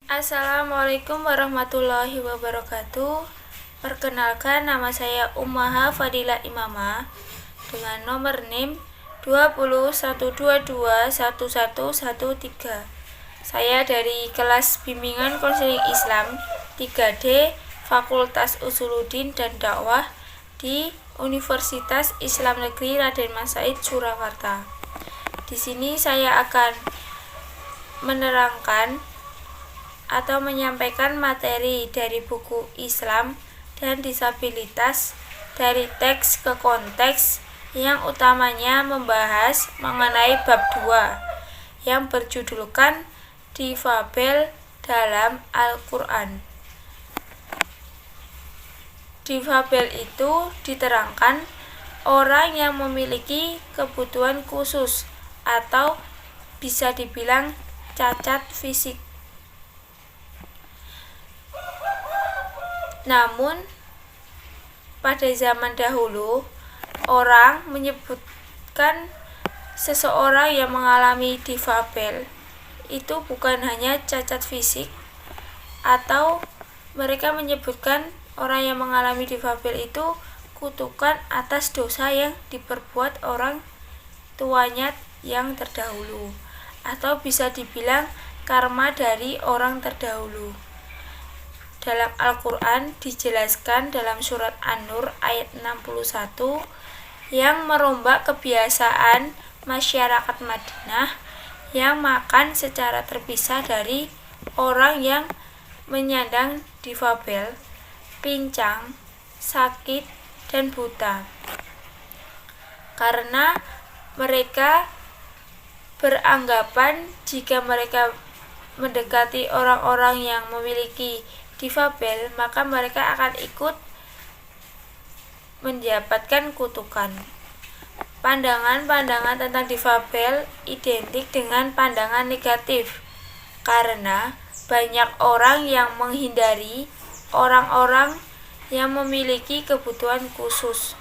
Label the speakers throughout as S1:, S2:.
S1: Assalamualaikum warahmatullahi wabarakatuh. Perkenalkan, nama saya Ummaha Fadilah Imamah dengan nomor NIM 201221113. Saya dari kelas bimbingan konseling Islam 3D Fakultas Usuluddin dan Dakwah di Universitas Islam Negeri Raden Mas Said Surakarta. Di sini saya akan menerangkan atau menyampaikan materi dari buku Islam dan Disabilitas dari teks ke konteks yang utamanya membahas mengenai bab 2 yang berjudulkan Difabel dalam Al-Quran. Difabel itu diterangkan orang yang memiliki kebutuhan khusus atau bisa dibilang cacat fisik. Namun, pada zaman dahulu, orang menyebutkan seseorang yang mengalami difabel itu bukan hanya cacat fisik, atau mereka menyebutkan orang yang mengalami difabel itu kutukan atas dosa yang diperbuat orang tuanya yang terdahulu, atau bisa dibilang karma dari orang terdahulu. Dalam Al-Quran dijelaskan dalam surat An-Nur ayat 61 yang merombak kebiasaan masyarakat Madinah yang makan secara terpisah dari orang yang menyandang difabel, pincang, sakit, dan buta. Karena mereka beranggapan jika mereka mendekati orang-orang yang memiliki difabel, maka mereka akan ikut mendapatkan kutukan. Pandangan-pandangan tentang difabel identik dengan pandangan negatif, karena banyak orang yang menghindari orang-orang yang memiliki kebutuhan khusus.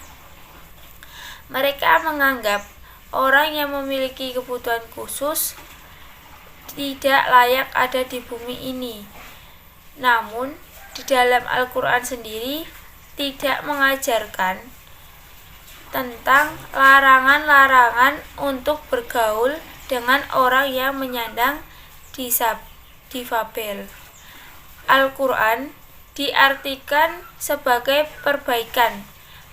S1: Mereka menganggap orang yang memiliki kebutuhan khusus tidak layak ada di bumi ini. Namun, di dalam Al-Quran sendiri tidak mengajarkan tentang larangan-larangan untuk bergaul dengan orang yang menyandang difabel. Al-Quran diartikan sebagai perbaikan,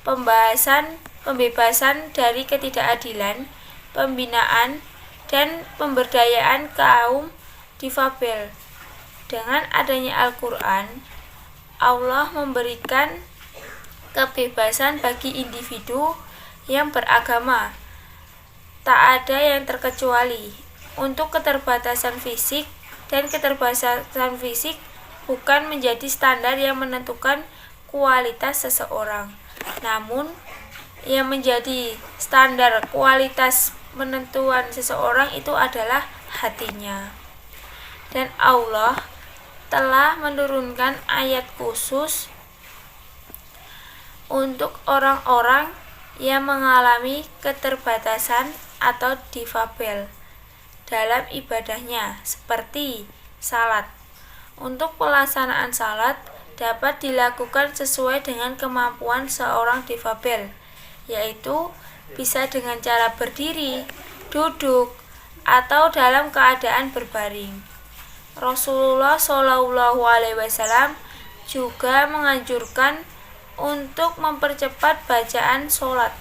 S1: pembebasan dari ketidakadilan, pembinaan, dan pemberdayaan kaum difabel. Dengan adanya Al-Quran, Allah memberikan kebebasan bagi individu yang beragama. Tak ada yang terkecuali. Untuk keterbatasan fisik, dan keterbatasan fisik bukan menjadi standar yang menentukan kualitas seseorang. Namun, yang menjadi standar kualitas penentuan seseorang itu adalah hatinya. Dan Allah telah menurunkan ayat khusus untuk orang-orang yang mengalami keterbatasan atau difabel dalam ibadahnya, seperti salat. Untuk pelaksanaan salat dapat dilakukan sesuai dengan kemampuan seorang difabel, yaitu bisa dengan cara berdiri, duduk, atau dalam keadaan berbaring. Rasulullah SAW juga menganjurkan untuk mempercepat bacaan sholat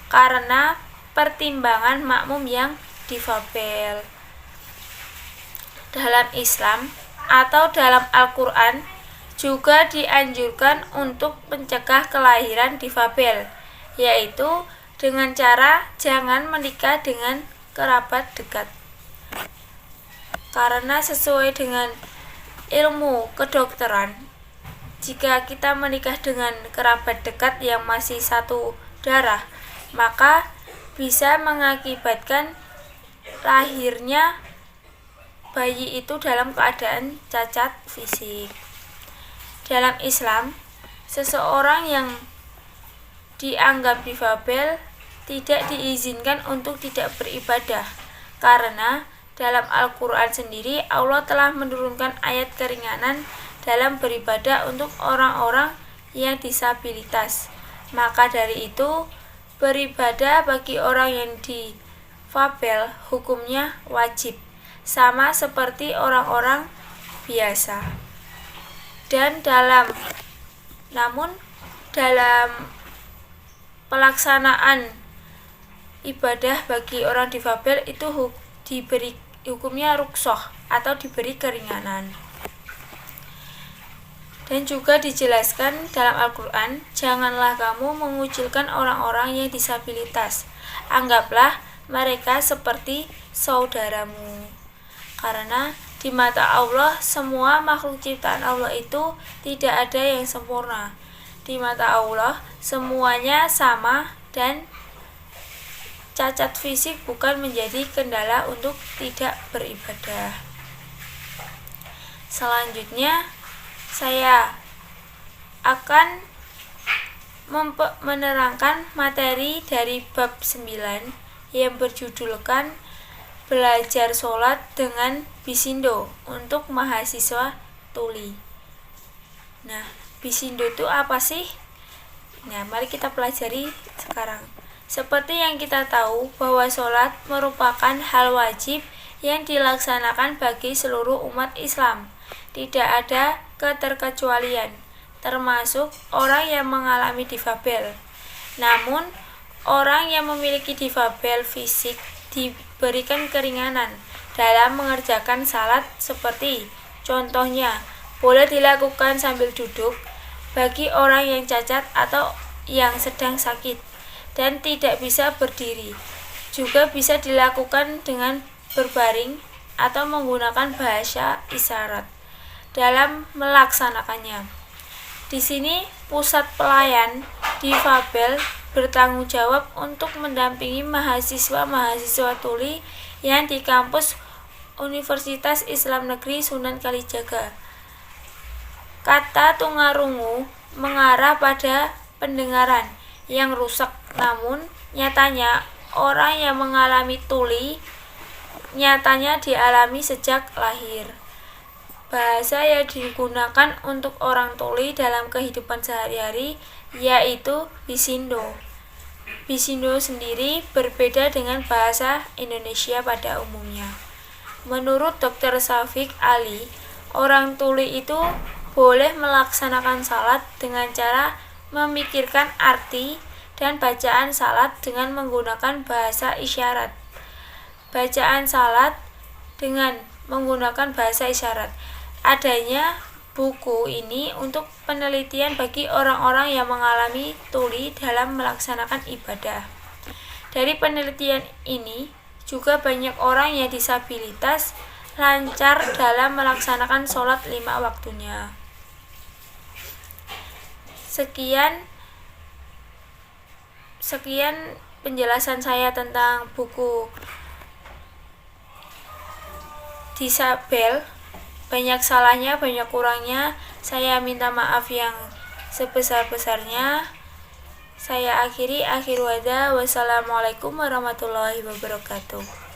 S1: karena pertimbangan makmum yang difabel. Dalam Islam atau dalam Al-Quran juga dianjurkan untuk mencegah kelahiran difabel, yaitu dengan cara jangan menikah dengan kerabat dekat. Karena sesuai dengan ilmu kedokteran, jika kita menikah dengan kerabat dekat yang masih satu darah, maka bisa mengakibatkan lahirnya bayi itu dalam keadaan cacat fisik. Dalam Islam, Seseorang yang dianggap difabel tidak diizinkan untuk tidak beribadah, karena dalam Al-Quran sendiri Allah telah menurunkan ayat keringanan dalam beribadah untuk orang-orang yang disabilitas. Maka dari itu, beribadah bagi orang yang difabel hukumnya wajib, sama seperti orang-orang biasa. Namun dalam pelaksanaan ibadah bagi orang difabel itu diberi hukumnya rukhsah atau diberi keringanan. Dan juga dijelaskan dalam Al-Quran, janganlah kamu mengucilkan orang-orang yang disabilitas, anggaplah mereka seperti saudaramu. Karena di mata Allah semua makhluk ciptaan Allah itu tidak ada yang sempurna. Di mata Allah semuanya sama, dan cacat fisik bukan menjadi kendala untuk tidak beribadah. Selanjutnya saya akan menerangkan materi dari bab 9 yang berjudulkan Belajar Sholat dengan Bisindo untuk mahasiswa tuli. Nah, Bisindo itu apa sih? Nah, mari kita pelajari sekarang. Seperti yang kita tahu bahwa sholat merupakan hal wajib yang dilaksanakan bagi seluruh umat Islam. Tidak ada keterkecualian, termasuk orang yang mengalami difabel. Namun, orang yang memiliki difabel fisik diberikan keringanan dalam mengerjakan salat, seperti contohnya boleh dilakukan sambil duduk bagi orang yang cacat atau yang sedang sakit dan tidak bisa berdiri. Juga bisa dilakukan dengan berbaring atau menggunakan bahasa isyarat dalam melaksanakannya. Di sini pusat pelayan difabel bertanggung jawab untuk mendampingi mahasiswa-mahasiswa tuli yang di kampus Universitas Islam Negeri Sunan Kalijaga. Kata tunarungu mengarah pada pendengaran yang rusak, namun nyatanya orang yang mengalami tuli nyatanya dialami sejak lahir. Bahasa yang digunakan untuk orang tuli dalam kehidupan sehari-hari yaitu Bisindo. Bisindo sendiri berbeda dengan bahasa Indonesia pada umumnya. Menurut Dr. Syafiq Ali, orang tuli itu boleh melaksanakan salat dengan cara memikirkan arti dan bacaan salat dengan menggunakan bahasa isyarat. Bacaan salat dengan menggunakan bahasa isyarat. Adanya buku ini untuk penelitian bagi orang-orang yang mengalami tuli dalam melaksanakan ibadah. Dari penelitian ini juga banyak orang yang disabilitas lancar dalam melaksanakan sholat 5 waktunya. Sekian penjelasan saya tentang buku disabel. Banyak salahnya, banyak kurangnya. Saya minta maaf yang sebesar-besarnya. Saya akhiri, akhir wada. Wassalamualaikum warahmatullahi wabarakatuh.